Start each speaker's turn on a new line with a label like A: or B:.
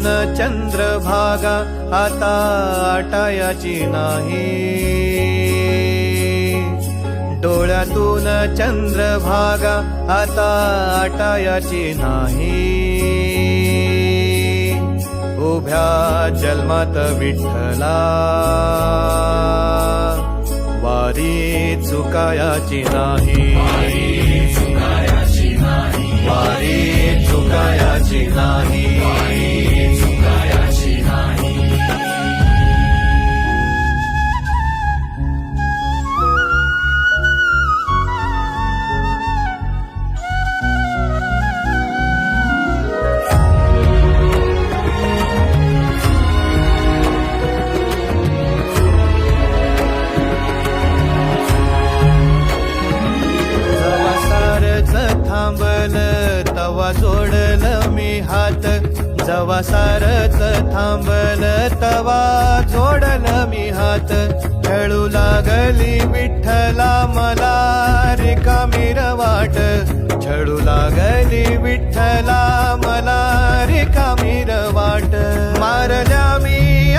A: डोळ्यातून चंद्रभागा आता आटायाची नाही, डोळ्यातून चंद्रभागा आता आटायाची नाही. उभ्या जन्मात विठ्ठला वारी चुकायाची नाही, वारी चुकायाची नाही. थांबल तवा जोडल मी हात, जवा सारच थांबल तवा जोडल मी हात. खेळू लागली विठ्ठला मला रिकामी वाट, छळू लागली